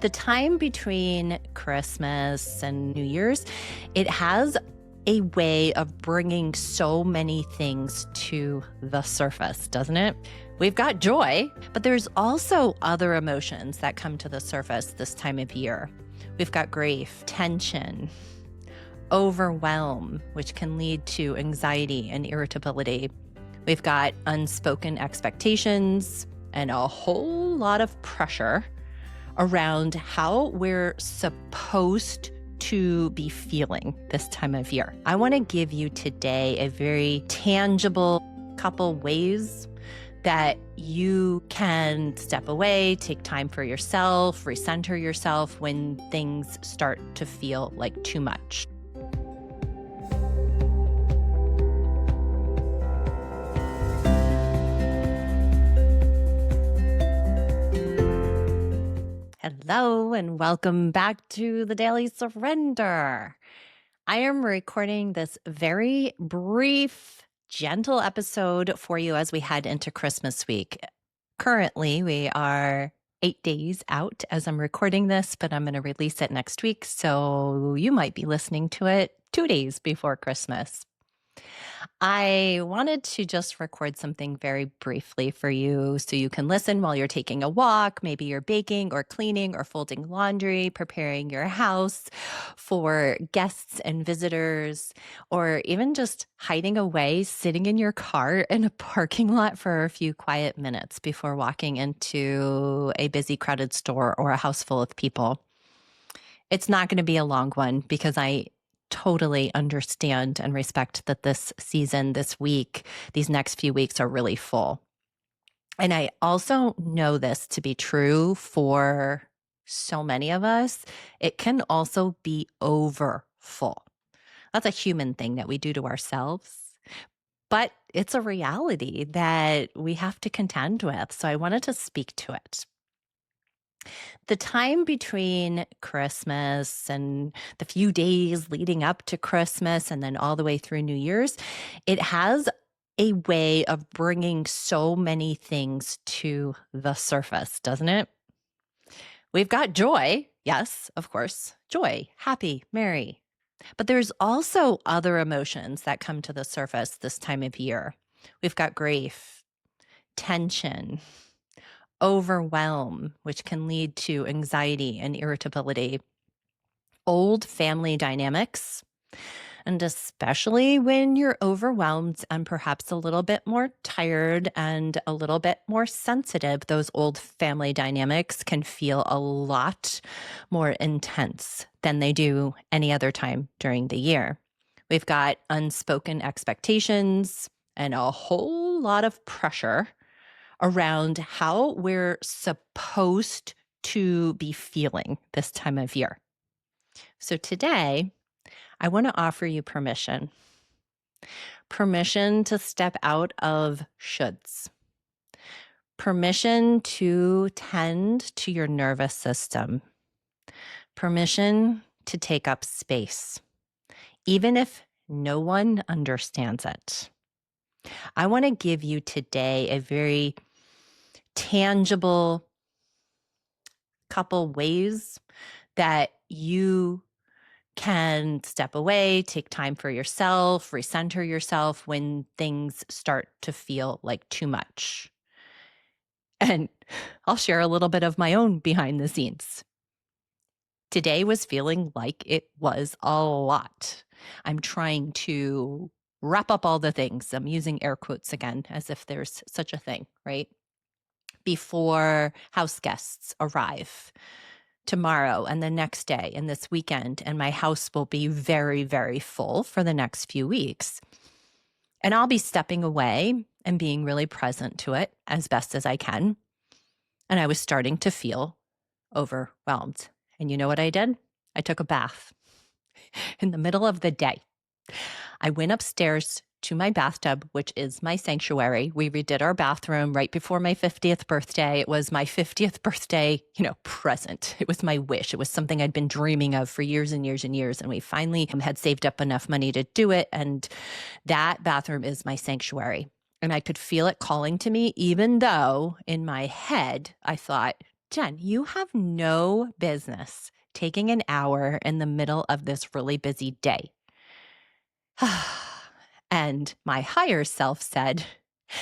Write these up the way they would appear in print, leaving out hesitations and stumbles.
The time between Christmas and New Year's, it has a way of bringing so many things to the surface, doesn't it? We've got joy, but there's also other emotions that come to the surface this time of year. We've got grief, tension, overwhelm, which can lead to anxiety and irritability. We've got unspoken expectations and a whole lot of pressure around how we're supposed to be feeling this time of year. I want to give you today a very tangible couple ways that you can step away, take time for yourself, recenter yourself when things start to feel like too much. Hello, and welcome back to the Daily Surrender. I am recording this very brief, gentle episode for you as we head into Christmas week. Currently, we are 8 days out as I'm recording this, but I'm going to release it next week, so you might be listening to it 2 days before Christmas. I wanted to just record something very briefly for you so you can listen while you're taking a walk. Maybe you're baking or cleaning or folding laundry, preparing your house for guests and visitors, or even just hiding away, sitting in your car in a parking lot for a few quiet minutes before walking into a busy, crowded store or a house full of people. It's not going to be a long one because I totally understand and respect that this season, this week, these next few weeks are really full. And I also know this to be true for so many of us. It can also be over full. That's a human thing that we do to ourselves, but it's a reality that we have to contend with. So I wanted to speak to it. The time between Christmas and the few days leading up to Christmas and then all the way through New Year's, it has a way of bringing so many things to the surface, doesn't it? We've got joy. Yes, of course, joy, happy, merry. But there's also other emotions that come to the surface this time of year. We've got grief, tension, overwhelm, which can lead to anxiety and irritability, old family dynamics, and especially when you're overwhelmed and perhaps a little bit more tired and a little bit more sensitive, those old family dynamics can feel a lot more intense than they do any other time during the year. We've got unspoken expectations and a whole lot of pressure around how we're supposed to be feeling this time of year. So today, I want to offer you permission to step out of shoulds, permission to tend to your nervous system, permission to take up space, even if no one understands it. I want to give you today a very tangible couple ways that you can step away, take time for yourself, recenter yourself when things start to feel like too much. And I'll share a little bit of my own behind the scenes. Today was feeling like it was a lot. I'm trying to wrap up all the things. I'm using air quotes again, as if there's such a thing, right? Before house guests arrive tomorrow and the next day and this weekend, and my house will be very, very full for the next few weeks. And I'll be stepping away and being really present to it as best as I can. And I was starting to feel overwhelmed. And you know what I did? I took a bath in the middle of the day. I went upstairs to my bathtub, which is my sanctuary. We redid our bathroom right before my 50th birthday. It was my 50th birthday, present. It was my wish. It was something I'd been dreaming of for years and years and years. And we finally had saved up enough money to do it. And that bathroom is my sanctuary. And I could feel it calling to me, even though in my head, I thought, Jen, you have no business taking an hour in the middle of this really busy day. And my higher self said,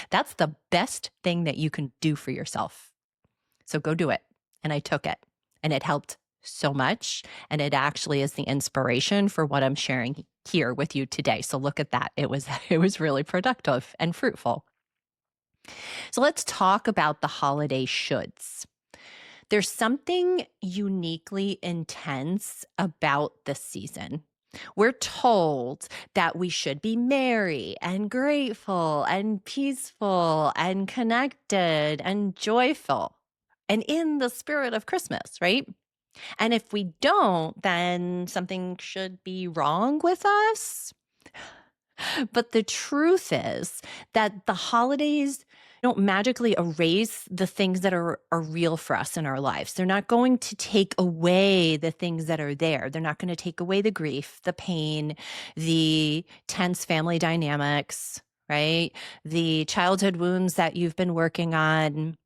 that's the best thing that you can do for yourself. So go do it. And I took it, and it helped so much. And it actually is the inspiration for what I'm sharing here with you today. So look at that. It was really productive and fruitful. So let's talk about the holiday shoulds. There's something uniquely intense about this season. We're told that we should be merry and grateful and peaceful and connected and joyful and in the spirit of Christmas, right? And if we don't, then something should be wrong with us. But the truth is that the holidays don't magically erase the things that are real for us in our lives. They're not going to take away the things that are there. They're not going to take away the grief, the pain, the tense family dynamics, right? The childhood wounds that you've been working on,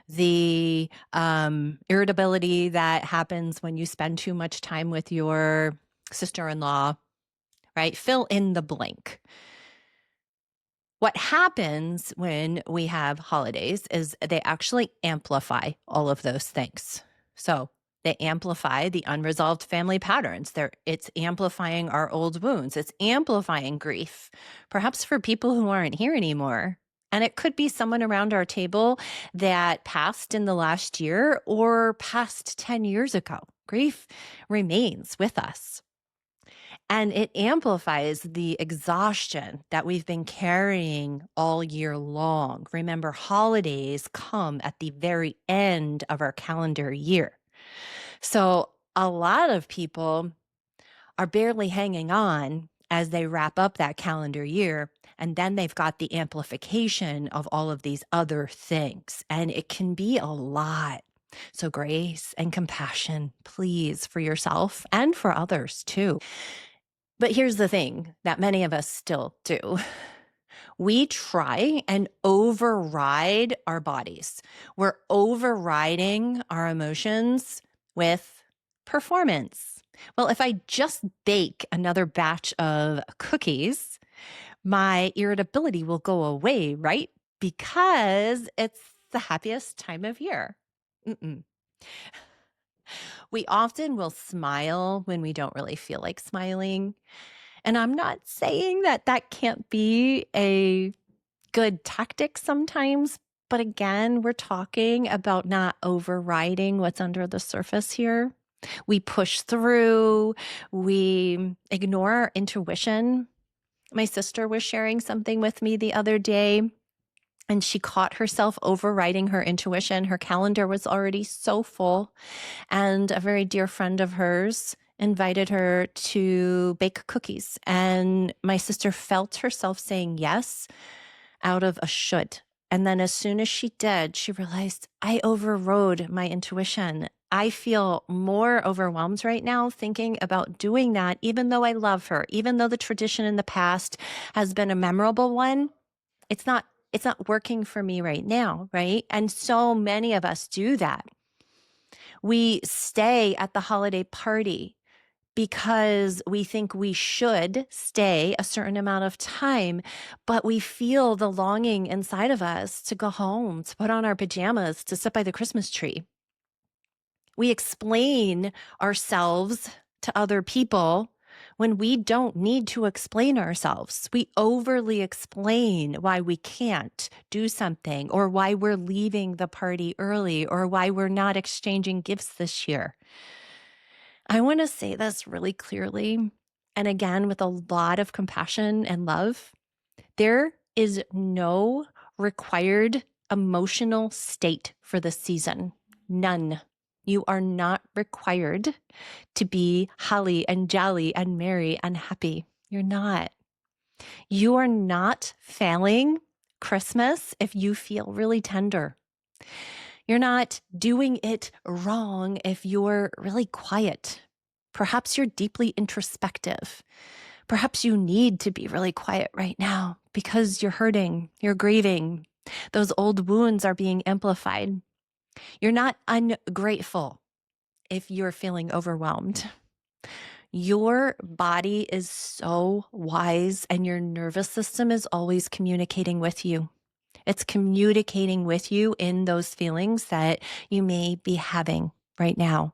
the irritability that happens when you spend too much time with your sister-in-law, right? Fill in the blank. What happens when we have holidays is they actually amplify all of those things. So they amplify the unresolved family patterns. It's amplifying our old wounds. It's amplifying grief, perhaps for people who aren't here anymore. And it could be someone around our table that passed in the last year or passed 10 years ago. Grief remains with us. And it amplifies the exhaustion that we've been carrying all year long. Remember, holidays come at the very end of our calendar year. So a lot of people are barely hanging on as they wrap up that calendar year. And then they've got the amplification of all of these other things. And it can be a lot. So grace and compassion, please, for yourself and for others too. But here's the thing that many of us still do. We try and override our bodies. We're overriding our emotions with performance. Well, if I just bake another batch of cookies, my irritability will go away, right? Because it's the happiest time of year. We often will smile when we don't really feel like smiling. And I'm not saying that that can't be a good tactic sometimes, but again, we're talking about not overriding what's under the surface here. We push through, we ignore our intuition. My sister was sharing something with me the other day, and she caught herself overriding her intuition. Her calendar was already so full, and a very dear friend of hers invited her to bake cookies. And my sister felt herself saying yes out of a should. And then as soon as she did, she realized, I overrode my intuition. I feel more overwhelmed right now thinking about doing that, even though I love her, even though the tradition in the past has been a memorable one. It's not working for me right now, right? And so many of us do that. We stay at the holiday party because we think we should stay a certain amount of time, but we feel the longing inside of us to go home, to put on our pajamas, to sit by the Christmas tree. We explain ourselves to other people when we don't need to explain ourselves. We overly explain why we can't do something, or why we're leaving the party early, or why we're not exchanging gifts this year. I want to say this really clearly, and again, with a lot of compassion and love. There is no required emotional state for this season. None. You are not required to be holly and jolly and merry and happy. You're not. You are not failing Christmas if you feel really tender. You're not doing it wrong if you're really quiet. Perhaps you're deeply introspective. Perhaps you need to be really quiet right now because you're hurting, you're grieving. Those old wounds are being amplified. You're not ungrateful if you're feeling overwhelmed. Your body is so wise, and your nervous system is always communicating with you. It's communicating with you in those feelings that you may be having right now.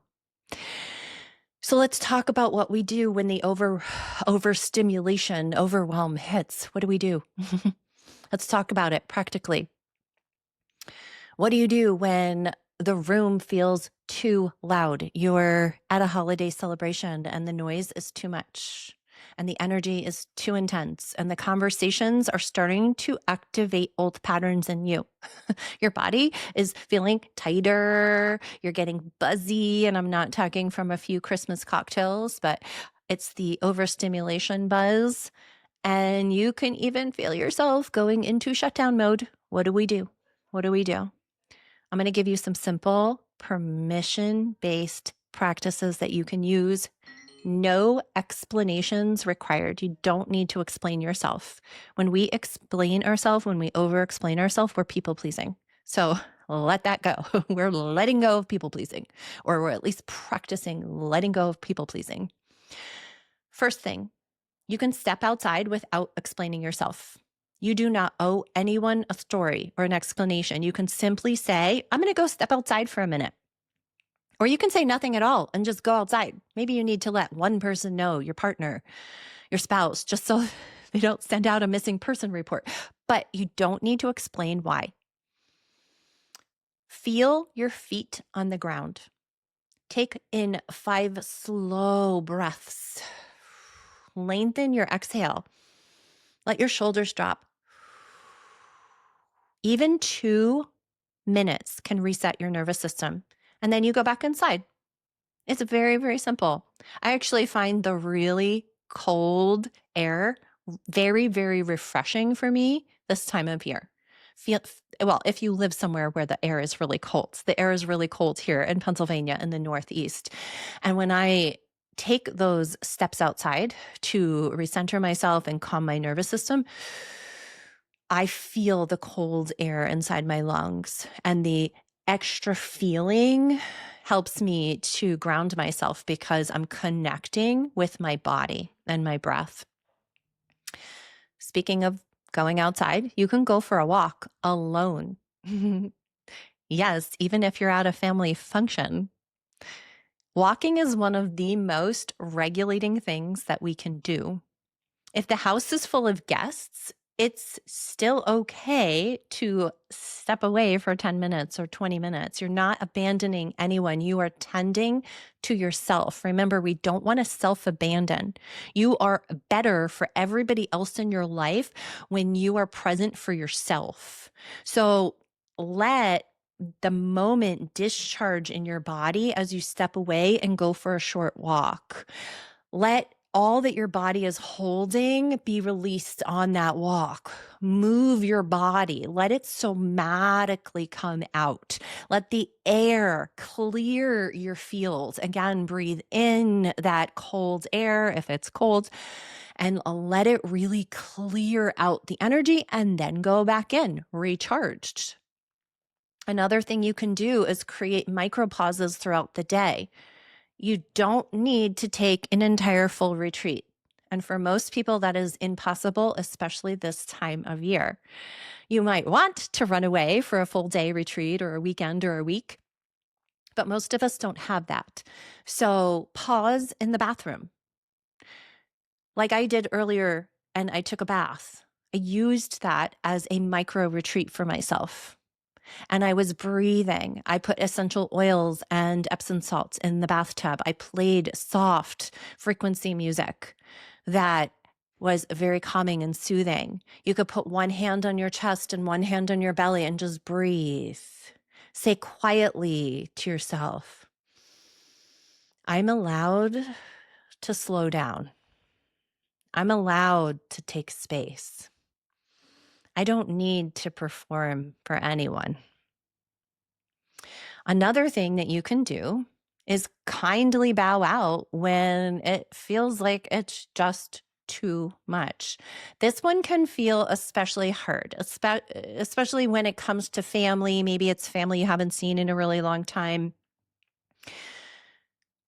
So let's talk about what we do when the overstimulation, overwhelm hits. What do we do? Let's talk about it practically. What do you do when the room feels too loud? You're at a holiday celebration and the noise is too much and the energy is too intense and the conversations are starting to activate old patterns in you. Your body is feeling tighter, you're getting buzzy, and I'm not talking from a few Christmas cocktails, but it's the overstimulation buzz. And you can even feel yourself going into shutdown mode. What do we do? What do we do? I'm going to give you some simple permission-based practices that you can use. No explanations required. You don't need to explain yourself. When we explain ourselves, when we over-explain ourselves, we're people-pleasing. So let that go. We're letting go of people-pleasing, or we're at least practicing letting go of people-pleasing. First thing, you can step outside without explaining yourself. You do not owe anyone a story or an explanation. You can simply say, I'm going to go step outside for a minute. Or you can say nothing at all and just go outside. Maybe you need to let one person know, your partner, your spouse, just so they don't send out a missing person report. But you don't need to explain why. Feel your feet on the ground. Take in 5 slow breaths. Lengthen your exhale. Let your shoulders drop. Even 2 minutes can reset your nervous system. And then you go back inside. It's very, very simple. I actually find the really cold air very, very refreshing for me this time of year. Well, if you live somewhere where the air is really cold. The air is really cold here in Pennsylvania in the Northeast. And when I take those steps outside to recenter myself and calm my nervous system, I feel the cold air inside my lungs, and the extra feeling helps me to ground myself because I'm connecting with my body and my breath. Speaking of going outside, you can go for a walk alone. Yes, even if you're at a family function. Walking is one of the most regulating things that we can do. If the house is full of guests, it's still okay to step away for 10 minutes or 20 minutes. You're not abandoning anyone. You are tending to yourself. Remember, we don't want to self-abandon. You are better for everybody else in your life when you are present for yourself. So let the moment discharge in your body as you step away and go for a short walk. Let all that your body is holding be released on that walk. Move your body. Let it somatically come out. Let the air clear your field. Again, breathe in that cold air if it's cold, and let it really clear out the energy, and then go back in, recharged. Another thing you can do is create micro pauses throughout the day. You don't need to take an entire full retreat. And for most people, that is impossible, especially this time of year. You might want to run away for a full day retreat or a weekend or a week, but most of us don't have that. So pause in the bathroom. Like I did earlier, and I took a bath. I used that as a micro retreat for myself. And I was breathing. I put essential oils and Epsom salts in the bathtub. I played soft frequency music that was very calming and soothing. You could put one hand on your chest and one hand on your belly and just breathe. Say quietly to yourself, I'm allowed to slow down. I'm allowed to take space. I don't need to perform for anyone. Another thing that you can do is kindly bow out when it feels like it's just too much. This one can feel especially hard, especially when it comes to family. Maybe it's family you haven't seen in a really long time,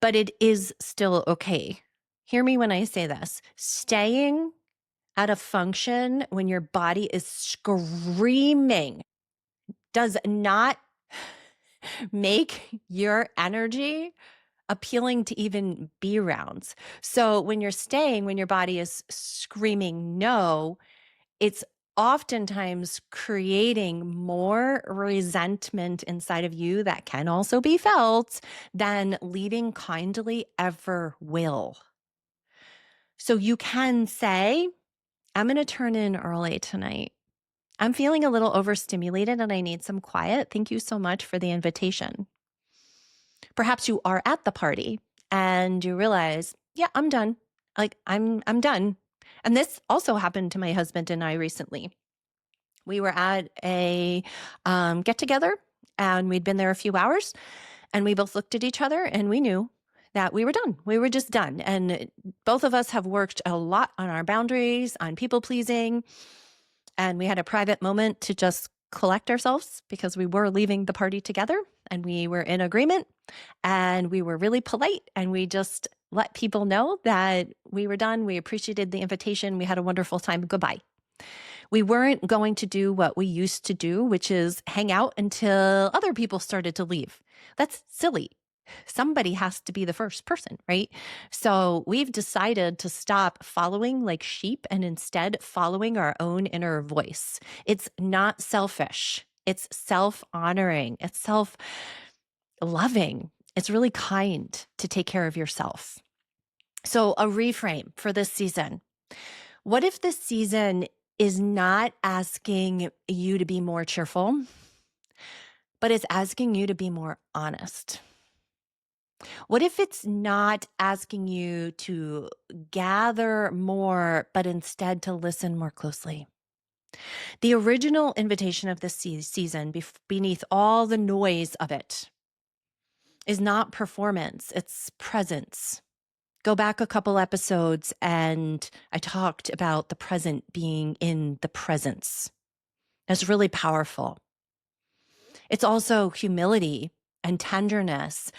but it is still okay. Hear me when I say this. Staying at a function when your body is screaming does not make your energy appealing to even be around. So when you're staying, when your body is screaming no, it's oftentimes creating more resentment inside of you that can also be felt than leaving kindly ever will. So you can say, I'm going to turn in early tonight. I'm feeling a little overstimulated and I need some quiet. Thank you so much for the invitation. Perhaps you are at the party and you realize, yeah, I'm done. Like I'm done. And this also happened to my husband and I recently. We were at a get together and we'd been there a few hours and we both looked at each other and we knew that we were done. We were just done. And both of us have worked a lot on our boundaries, on people pleasing. And we had a private moment to just collect ourselves because we were leaving the party together and we were in agreement and we were really polite and we just let people know that we were done. We appreciated the invitation. We had a wonderful time. Goodbye. We weren't going to do what we used to do, which is hang out until other people started to leave. That's silly. Somebody has to be the first person, right? So we've decided to stop following like sheep and instead following our own inner voice. It's not selfish. It's self-honoring. It's self-loving. It's really kind to take care of yourself. So a reframe for this season. What if this season is not asking you to be more cheerful, but it's asking you to be more honest? What if it's not asking you to gather more, but instead to listen more closely? The original invitation of this season, beneath all the noise of it, is not performance, it's presence. Go back a couple episodes and I talked about the present being in the presence. That's really powerful. It's also humility and tenderness.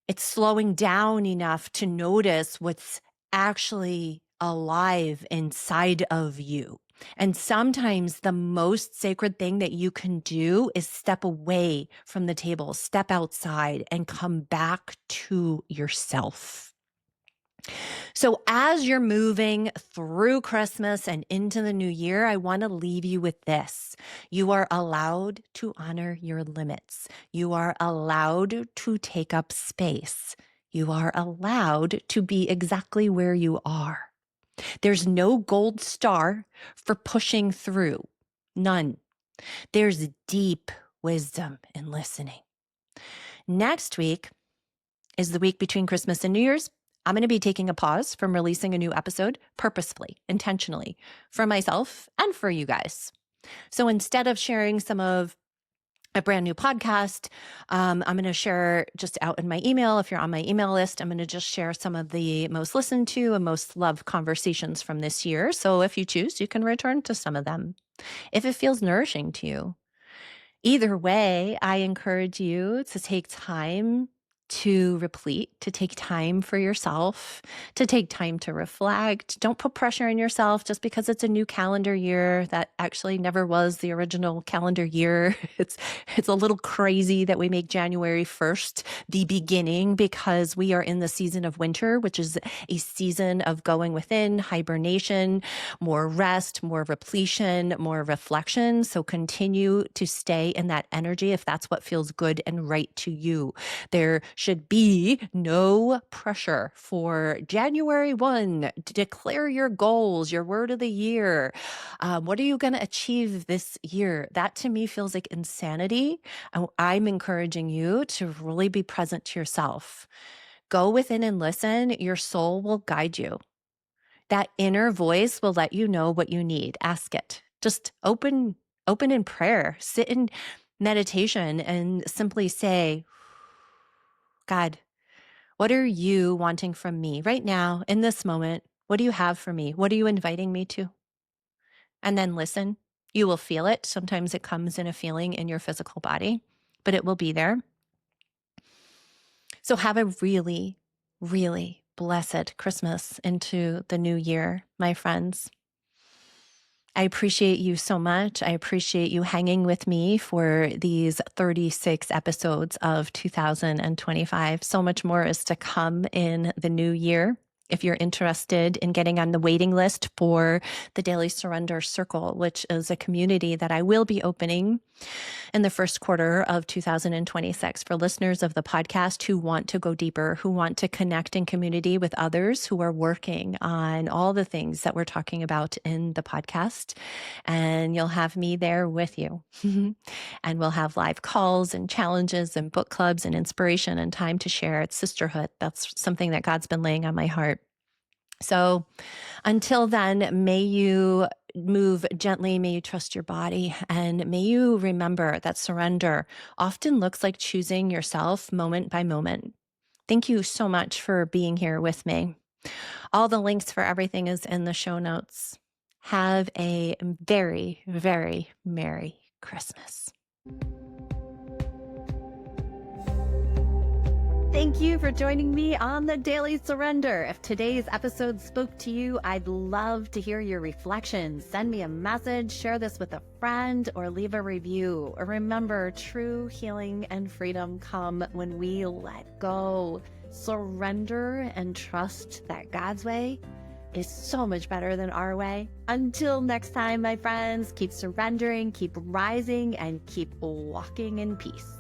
It's slowing down enough to notice what's actually alive inside of you. And sometimes the most sacred thing that you can do is step away from the table, step outside, and come back to yourself. So as you're moving through Christmas and into the new year, I want to leave you with this. You are allowed to honor your limits. You are allowed to take up space. You are allowed to be exactly where you are. There's no gold star for pushing through. None. There's deep wisdom in listening. Next week is the week between Christmas and New Year's. I'm going to be taking a pause from releasing a new episode purposefully, intentionally, for myself and for you guys. So instead of sharing some of a brand new podcast, I'm going to share just out in my email. If you're on my email list, I'm going to just share some of the most listened to and most loved conversations from this year. So if you choose, you can return to some of them if it feels nourishing to you. Either way, I encourage you to take time to replete, to take time for yourself, to take time to reflect. Don't put pressure on yourself just because it's a new calendar year that actually never was the original calendar year. It's a little crazy that we make January 1st the beginning because we are in the season of winter, which is a season of going within, hibernation, more rest, more repletion, more reflection. So continue to stay in that energy if that's what feels good and right to you. There should be no pressure for January 1 to declare your goals, your word of the year. What are you going to achieve this year? That to me feels like insanity. I'm encouraging you to really be present to yourself. Go within and listen. Your soul will guide you. That inner voice will let you know what you need. Ask it. Just open in prayer. Sit in meditation and simply say, God, what are you wanting from me right now in this moment? What do you have for me? What are you inviting me to? And then listen. You will feel it. Sometimes it comes in a feeling in your physical body, but it will be there. So have a really, really blessed Christmas into the new year, my friends. I appreciate you so much. I appreciate you hanging with me for these 36 episodes of 2025. So much more is to come in the new year. If you're interested in getting on the waiting list for the Daily Surrender Circle, which is a community that I will be opening in the first quarter of 2026 for listeners of the podcast who want to go deeper, who want to connect in community with others who are working on all the things that we're talking about in the podcast. And you'll have me there with you. And we'll have live calls and challenges and book clubs and inspiration and time to share. It's sisterhood. That's something that God's been laying on my heart. So until then, may you move gently, may you trust your body, and may you remember that surrender often looks like choosing yourself moment by moment. Thank you so much for being here with me. All the links for everything is in the show notes. Have a very, very Merry Christmas. Thank you for joining me on the Daily Surrender. If today's episode spoke to you, I'd love to hear your reflections. Send me a message, share this with a friend, or leave a review. Or remember, true healing and freedom come when we let go, surrender, and trust that God's way is so much better than our way. Until next time, my friends, keep surrendering, keep rising, and keep walking in peace.